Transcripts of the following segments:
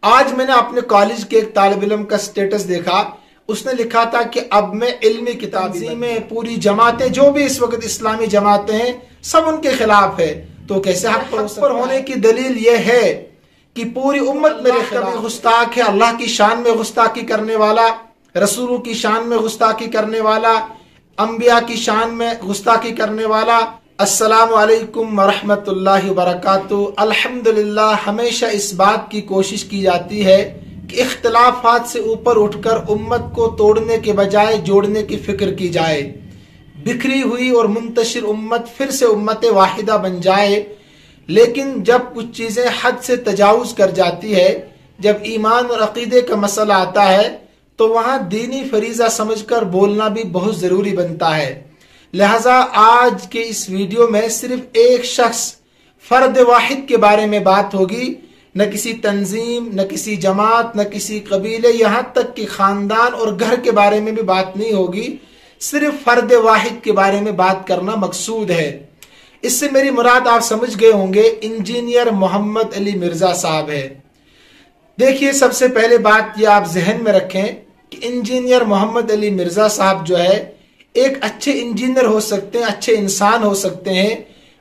آج میں نے اپنے کالج کے ایک طالب علم کا سٹیٹس دیکھا، اس نے لکھا تھا کہ اب میں علمی کتابی میں پوری جماعتیں جو بھی اس وقت اسلامی جماعتیں ہیں سب ان کے خلاف ہے، تو کیسے حق پر ہونے کی دلیل یہ ہے کہ پوری امت میرے خلاف گستاخ ہے، اللہ کی شان میں گستاخی کرنے والا، رسولوں کی شان میں گستاخی کرنے والا، انبیاء کی شان میں گستاخی کرنے والا۔ السلام علیکم ورحمۃ اللہ وبرکاتہ۔ الحمدللہ ہمیشہ اس بات کی کوشش کی جاتی ہے کہ اختلافات سے اوپر اٹھ کر امت کو توڑنے کے بجائے جوڑنے کی فکر کی جائے، بکھری ہوئی اور منتشر امت پھر سے امت واحدہ بن جائے۔ لیکن جب کچھ چیزیں حد سے تجاوز کر جاتی ہے، جب ایمان اور عقیدے کا مسئلہ آتا ہے تو وہاں دینی فریضہ سمجھ کر بولنا بھی بہت ضروری بنتا ہے۔ لہذا آج کے اس ویڈیو میں صرف ایک شخص، فرد واحد کے بارے میں بات ہوگی، نہ کسی تنظیم، نہ کسی جماعت، نہ کسی قبیلے، یہاں تک کہ خاندان اور گھر کے بارے میں بھی بات نہیں ہوگی، صرف فرد واحد کے بارے میں بات کرنا مقصود ہے۔ اس سے میری مراد آپ سمجھ گئے ہوں گے، انجینئر محمد علی مرزا صاحب ہے۔ دیکھیے، سب سے پہلے بات یہ آپ ذہن میں رکھیں کہ انجینئر محمد علی مرزا صاحب جو ہے ایک اچھے انجینئر ہو سکتے ہیں، اچھے انسان ہو سکتے ہیں،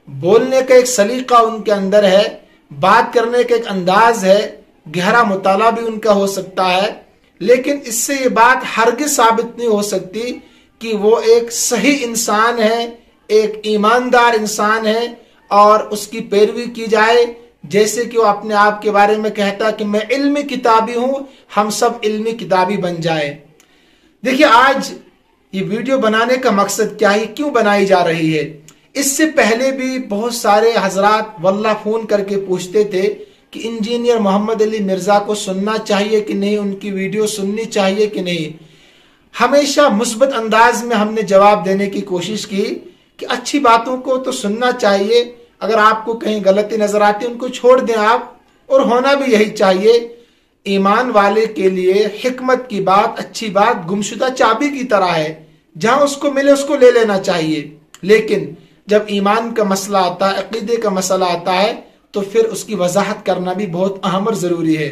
بولنے کا ایک سلیقہ ان کے اندر ہے، بات کرنے کا ایک انداز ہے، گہرا مطالعہ بھی ان کا ہو سکتا ہے، لیکن اس سے یہ بات ہرگز ثابت نہیں ہو سکتی کہ وہ ایک صحیح انسان ہے، ایک ایماندار انسان ہے اور اس کی پیروی کی جائے، جیسے کہ وہ اپنے آپ کے بارے میں کہتا کہ میں علمی کتابی ہوں، ہم سب علمی کتابی بن جائے۔ دیکھیے، آج یہ ویڈیو بنانے کا مقصد کیا ہے، کیوں بنائی جا رہی ہے؟ اس سے پہلے بھی بہت سارے حضرات واللہ فون کر کے پوچھتے تھے کہ انجینئر محمد علی مرزا کو سننا چاہیے کہ نہیں، ان کی ویڈیو سننی چاہیے کہ نہیں۔ ہمیشہ مثبت انداز میں ہم نے جواب دینے کی کوشش کی کہ اچھی باتوں کو تو سننا چاہیے، اگر آپ کو کہیں غلطی نظر آتی ان کو چھوڑ دیں آپ، اور ہونا بھی یہی چاہیے۔ ایمان والے کے لیے حکمت کی بات، اچھی بات گمشدہ چابی کی طرح ہے، جہاں اس کو ملے اس کو لے لینا چاہیے، لیکن جب ایمان کا مسئلہ آتا ہے، عقیدے کا مسئلہ آتا ہے، تو پھر اس کی وضاحت کرنا بھی بہت اہم اور ضروری ہے۔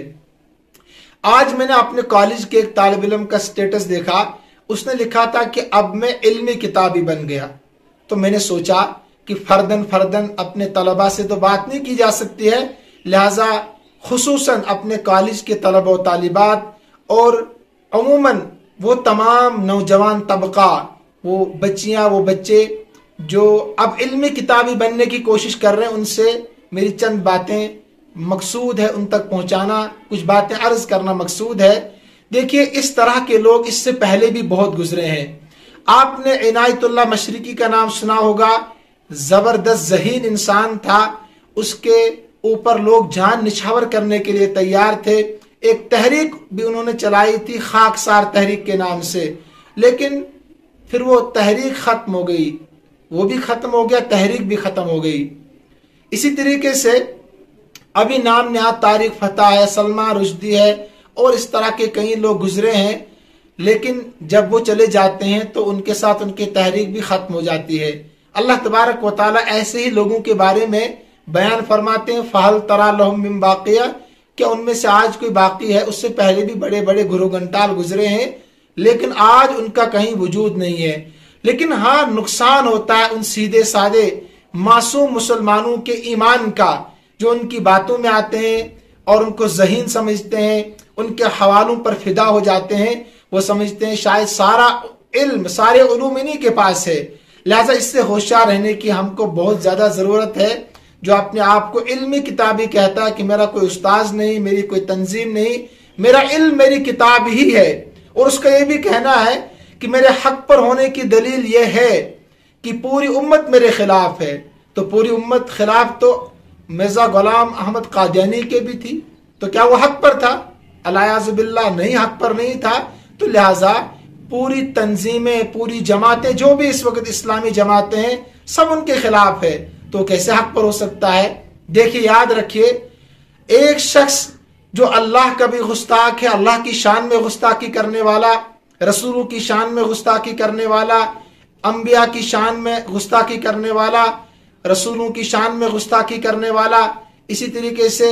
آج میں نے اپنے کالج کے ایک طالب علم کا سٹیٹس دیکھا، اس نے لکھا تھا کہ اب میں علمی کتابی بن گیا، تو میں نے سوچا کہ فردن اپنے طلباء سے تو بات نہیں کی جا سکتی ہے، لہٰذا خصوصاً اپنے کالج کے طلباء و طالبات اور عموماً وہ تمام نوجوان طبقہ، وہ بچیاں، وہ بچے جو اب علمی کتابی بننے کی کوشش کر رہے ہیں، ان سے میری چند باتیں مقصود ہے ان تک پہنچانا، کچھ باتیں عرض کرنا مقصود ہے۔ دیکھیے، اس طرح کے لوگ اس سے پہلے بھی بہت گزرے ہیں۔ آپ نے عنایت اللہ مشرقی کا نام سنا ہوگا، زبردست ذہین انسان تھا، اس کے اوپر لوگ جان نچھاور کرنے کے لیے تیار تھے۔ ایک تحریک بھی انہوں نے چلائی تھی، خاکسار تحریک کے نام سے، لیکن پھر وہ تحریک ختم ہو گئی، وہ بھی ختم ہو گیا، تحریک بھی ختم ہو گئی۔ اسی طریقے سے ابھی نام نہاد طارق فتح ہے، سلمان رشدی ہے، اور اس طرح کے کئی لوگ گزرے ہیں، لیکن جب وہ چلے جاتے ہیں تو ان کے ساتھ ان کی تحریک بھی ختم ہو جاتی ہے۔ اللہ تبارک و تعالیٰ ایسے ہی لوگوں کے بارے میں بیان فرماتے ہیں، فَهَلْ تَرَى لَهُم مِّن بَاقِيَةٍ، کہ ان میں سے آج کوئی باقی ہے؟ اس سے پہلے بھی بڑے بڑے گھرو گھنٹال گزرے ہیں، لیکن آج ان کا کہیں وجود نہیں ہے۔ لیکن ہاں، نقصان ہوتا ہے ان سیدھے سادے معصوم مسلمانوں کے ایمان کا، جو ان کی باتوں میں آتے ہیں اور ان کو ذہین سمجھتے ہیں، ان کے حوالوں پر فدا ہو جاتے ہیں، وہ سمجھتے ہیں شاید سارا علم، سارے علوم انہی کے پاس ہے۔ لہٰذا اس سے ہوشیار رہنے کی ہم کو بہت زیادہ ضرورت ہے۔ جو اپنے آپ کو علمی کتابی کہتا ہے کہ میرا کوئی استاذ نہیں، میری کوئی تنظیم نہیں، میرا علم میری کتاب ہی ہے، اور اس کا یہ بھی کہنا ہے کہ میرے حق پر ہونے کی دلیل یہ ہے کہ پوری امت میرے خلاف ہے، تو پوری امت خلاف تو مرزا غلام احمد قادیانی کے بھی تھی، تو کیا وہ حق پر تھا؟ الیاذ باللہ نہیں، حق پر نہیں تھا۔ تو لہٰذا پوری تنظیمیں، پوری جماعتیں جو بھی اس وقت اسلامی جماعتیں ہیں، سب ان کے خلاف ہے، تو کیسے حق پر ہو سکتا ہے؟ دیکھیے، یاد رکھیے، ایک شخص جو اللہ کا بھی گستاخ ہے، اللہ کی شان میں گستاخی کرنے والا، رسولوں کی شان میں گستاخی کرنے والا، انبیاء کی شان میں گستاخی کرنے والا، رسولوں کی شان میں گستاخی کرنے والا، اسی طریقے سے